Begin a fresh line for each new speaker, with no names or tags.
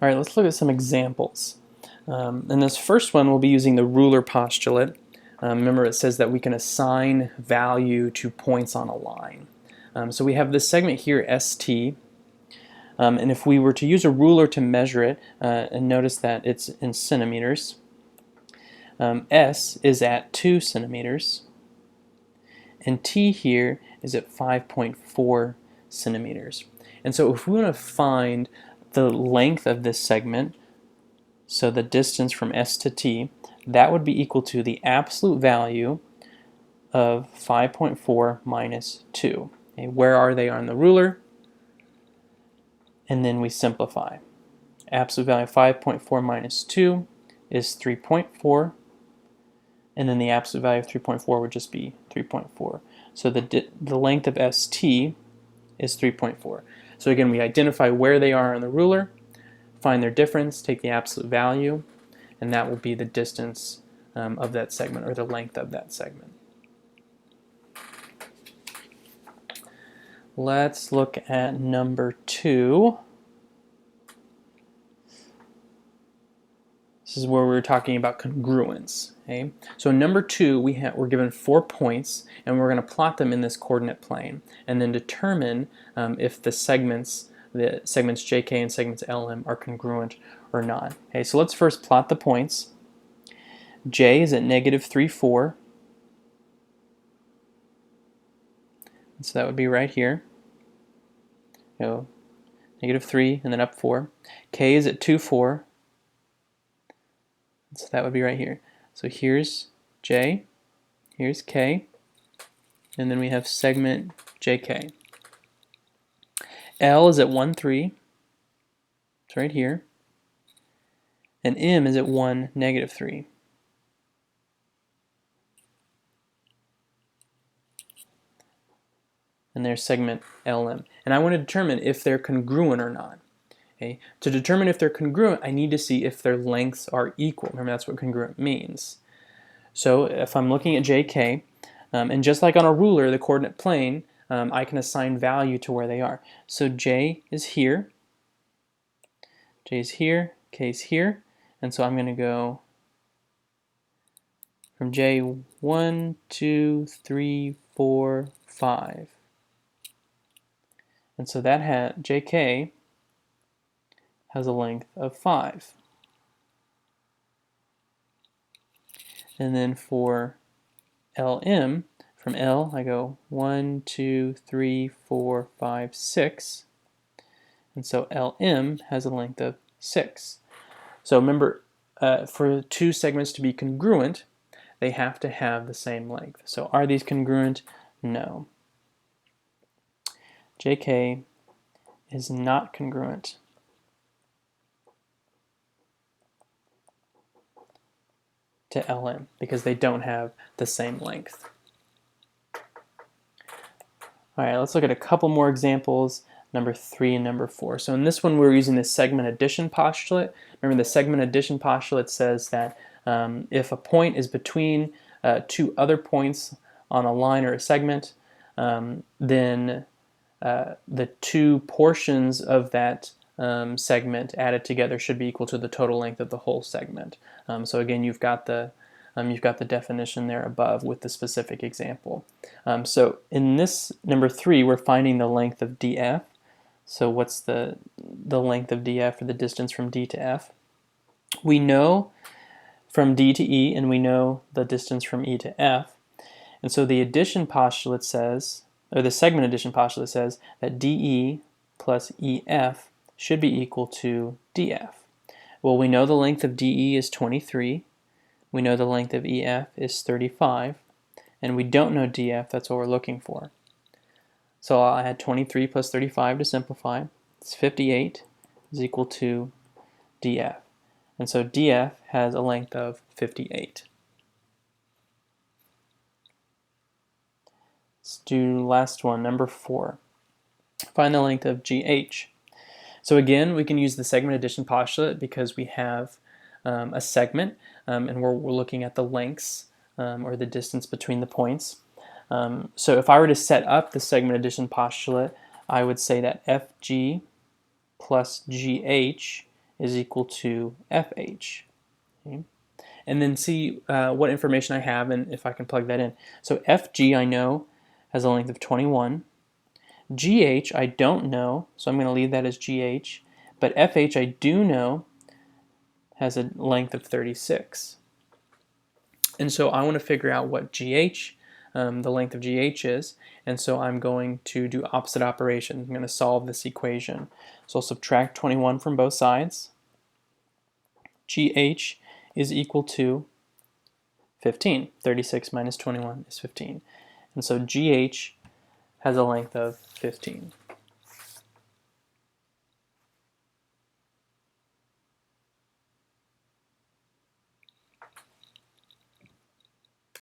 All right, let's look at some examples. In this first one, we'll be using the ruler postulate. Remember, it says that we can assign value to points on a line. So we have this segment here, ST, and if we were to use a ruler to measure it, and notice that it's in centimeters, S is at 2 centimeters, and T here is at 5.4 centimeters. And so if we want to find the length of this segment, so the distance from S to T, that would be equal to the absolute value of 5.4 minus 2. Okay, where are they on the ruler? And then we simplify. Absolute value of 5.4 minus 2 is 3.4, and then the absolute value of 3.4 would just be 3.4. So the length of ST is 3.4. So again, we identify where they are on the ruler, find their difference, take the absolute value, and that will be the distance of that segment, or the length of that segment. Let's look at number 2. This is where we're talking about congruence. Okay? So in number 2, we're given 4 points, and we're going to plot them in this coordinate plane, and then determine if the segments JK and segments LM are congruent or not. Okay, so let's first plot the points. J is at negative 3, 4. So that would be right here. So negative 3 and then up 4. K is at 2, 4. So that would be right here. So here's J, here's K, and then we have segment JK. L is at 1, 3. It's right here. And M is at 1, negative 3. And there's segment LM. And I want to determine if they're congruent or not. Okay? To determine if they're congruent, I need to see if their lengths are equal. Remember, that's what congruent means. So if I'm looking at JK, and just like on a ruler, the coordinate plane, I can assign value to where they are. So J is here, J is here, K is here, and so I'm going to go from J 1, 2, 3, 4, 5. And so that JK has a length of 5. And then for LM, from L I go 1, 2, 3, 4, 5, 6. And so LM has a length of 6. So remember, for 2 segments to be congruent, they have to have the same length. So are these congruent? No. JK is not congruent to LM because they don't have the same length. All right, let's look at a couple more examples, number 3 and number 4. So in this one, we're using the segment addition postulate. Remember, the segment addition postulate says that if a point is between 2 other points on a line or a segment, then the 2 portions of that segment added together should be equal to the total length of the whole segment. So again, you've got the definition there above with the specific example. So in this number 3, we're finding the length of DF. So what's the length of DF, or the distance from D to F? We know from D to E, and we know the distance from E to F. And so the addition postulate says, or the segment addition postulate says, that DE plus EF should be equal to DF. Well, we know the length of DE is 23. We know the length of EF is 35. And we don't know DF, that's what we're looking for. So I'll add 23 plus 35 to simplify. It's 58 is equal to DF. And so DF has a length of 58. Let's do last one, number 4. Find the length of GH. So again, we can use the segment addition postulate because we have a segment, and we're looking at the lengths, or the distance between the points. So if I were to set up the segment addition postulate, I would say that FG plus GH is equal to FH. Okay? And then see what information I have and if I can plug that in. So FG I know has a length of 21. GH I don't know, so I'm going to leave that as GH. But FH I do know has a length of 36. And so I want to figure out what GH, the length of GH is, and so I'm going to do opposite operations. I'm going to solve this equation. So I'll subtract 21 from both sides. GH is equal to 15. 36 minus 21 is 15. And so GH has a length of 15.